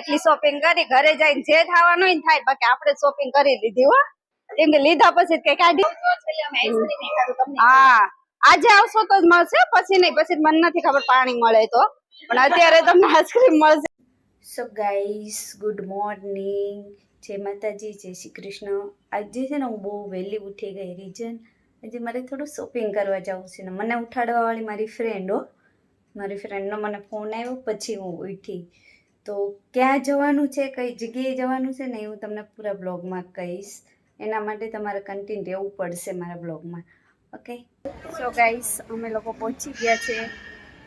એટલી શોપિંગ કરી ઘરે જઈને જે થવાનું હોય ને થાય, બાકી આપણે શોપિંગ કરી લીધી હો, કેમ કે લીધા પછી કઈ કાઢી. હા આજે આવશો તો જ મળશે, પછી નહીં, પછી મને નથી ખબર પાણી મળે તો, પણ અત્યારે તમને આઈસ્ક્રીમ મળશે. સો ગાઈસ, ગુડ મોર્નિંગ, જય માતાજી, જય શ્રી કૃષ્ણ. આજે છે ને હું બહુ વહેલી ઉઠી ગઈ. રીઝન આજે મારે થોડું શોપિંગ કરવા જવું છે ને મને ઉઠાડવા વાળી મારી ફ્રેન્ડ મારી ફ્રેન્ડનો મને ફોન આવ્યો પછી હું ઉઠી. તો ક્યાં જવાનું છે, કઈ જગ્યાએ જવાનું છે ને એ હું તમને પૂરા બ્લોગમાં કહીશ. એના માટે તમારે કન્ટિન્યુ રહેવું પડશે મારા બ્લોગમાં. ઓકે, સો ગાઈસ, અમે લોકો પહોંચી ગયા છે.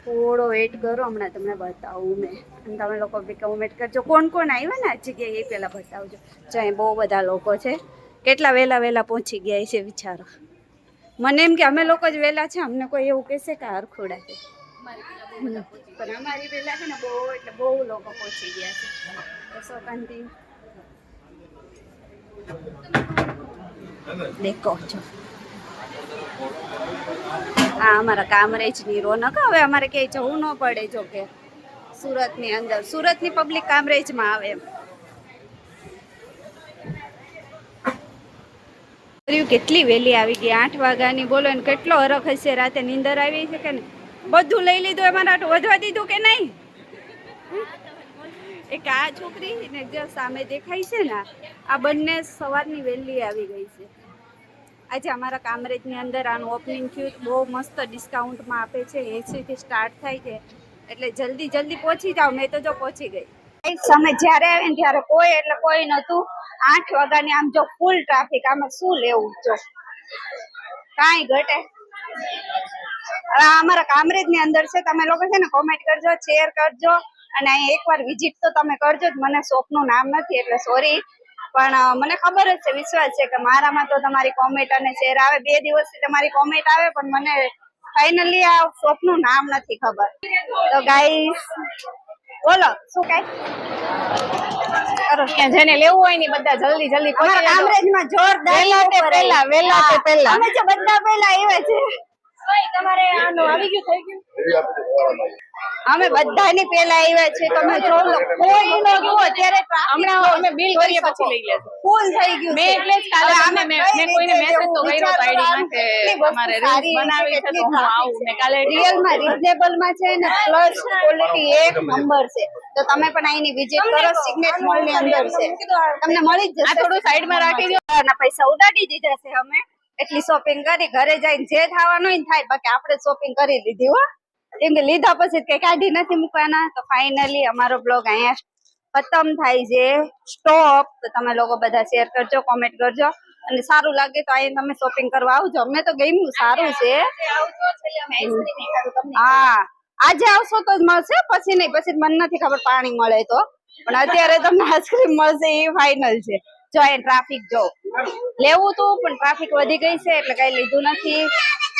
થોડો વેઇટ કરો, હમણાં તમને બતાવું મેં, અને તમે લોકો બી કમેન્ટ કરજો કોણ કોણ આવ્યા ને આ જગ્યાએ એ પહેલાં બતાવજો. જો અહીં બહુ બધા લોકો છે, કેટલા વહેલા પહોંચી ગયા છે વિચારો. મને એમ કે અમે લોકો જ વહેલા છે, અમને કોઈ એવું કહેશે કે હરખોડા છે, પણ અમારી વહેલા છે ને બહુ, એટલે બહુ લોકો પહોંચી ગયા છે. સો કન્ટિન્યુ દેખો છો. હા, અમારા કામરેજની રોનક. હવે અમારે ક્યાંય જવું ન પડે, જો કે સુરતની અંદર, સુરતની પબ્લિક કામરેજમાં આવે એમ. કેટલી વહેલી આવી ગઈ, 8 વાગ્યાની. બોલો ને કેટલો હરખ હશે, રાતે નીંદર આવી છે કે ને. બધું લઈ લીધું, એમાં વધવા દીધું કે નહીં. એક આ છોકરી ને જે સામે દેખાય છે ને, આ બંને સવારની વહેલી આવી ગઈ છે. આજે અમારા કામરેજની અંદર આનું ઓપનિંગ થયું, બહુ મસ્ત ડિસ્કાઉન્ટમાં આપે છે, 80 થી સ્ટાર્ટ થાય છે, એટલે જલ્દી પહોંચી જાઓ. મેં તો જો પહોંચી ગઈ. અમે જ્યારે આવે ને ત્યારે કોઈ નહોતું. 8 વાગ્યાની આમ જો ફૂલ ટ્રાફિક. આમાં શું લેવું, જો કાંઈ ઘટે. અમારા કામરેજ ની અંદર છે. તમે લોકો છે ને કોમેન્ટ કરજો, શેર કરજો, અને અહીં એકવાર વિઝિટ તો તમે કરજો જ. મને શોપનું નામ નથી એટલે સોરી, પણ મને ખબર જ છે, વિશ્વાસ છે કે મારામાં તો તમારી કોમેન્ટ અને શેર આવે. 2 દિવસથી તમારી કોમેન્ટ આવે, પણ મને ફાઇનલી આ શોપનું નામ નથી ખબર. તો ગાઈસ બોલો શું કઈ જેને લેવું હોય ને બધા જલ્દી અમારા કામરેજમાં જોરદાર પેલા અમે જે બધા પેલા આવ્યા છે. તમારે આનું આવી ગયું, થઈ ગયું. અમે બધાની પેલા આવ્યા છે. તમે જો લો, કોઈ નો જુઓ ત્યારે હમણાં અમે બિલ કરીએ પછી લઈ લેશું. ફૂલ થઈ ગયું મેં એટલે જ કાલે અમે મેં કોઈને મેસેજ તો કર્યો તો આઈડીમાં કે તમારે રીલ્સ બનાવી છે તો હું આવું. મેં કાલે રિયલમાં રીઝનેબલ માં છે ને, પ્લસ ક્વોલિટી એક નંબર છે. તો તમે પણ અહીંની વિઝિટ કરો. સિગ્નેટ મોલ ની અંદર છે, તમને મળી જ જશે. થોડું સાઈડમાં રાખી દો. ના પૈસા ઉડાડી દીધા છે અમે. એટલી શોપિંગ કરી, ઘરે જઈને જે થવાનું હોય ને થાય, બાકી આપણે શોપિંગ કરી લીધી હો, કેમ કે લીધા પછી કઈ કાઢી નથી મૂકવાના. તો ફાઇનલી અમારો બ્લોગ અહીંયા ખતમ થાય છે, સ્ટોપ. તો તમે લોકો બધા શેર કરજો, કોમેન્ટ કરજો, અને સારું લાગે તો અહીંયા તમે શોપિંગ કરવા આવજો. અમને તો ગમ્યું, સારું છે. હા, આજે આવશો તો જ મળશે, પછી નહીં, પછી મને નથી ખબર પાણી મળે તો, પણ અત્યારે તમને આઈસ્ક્રીમ મળશે એ ફાઇનલ છે. જો અહીં ટ્રાફિક જો લેવું તું, પણ ટ્રાફિક વધી ગઈ છે એટલે કઈ લીધું નથી.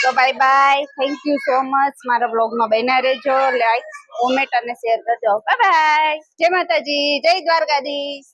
તો bye bye, thank you so much. મારા બ્લોગમાં બન્યા રહેજો, લાઈક, કોમેન્ટ અને શેર કરજો. બાય બાય, જય માતાજી, જય દ્વારકાધીશ.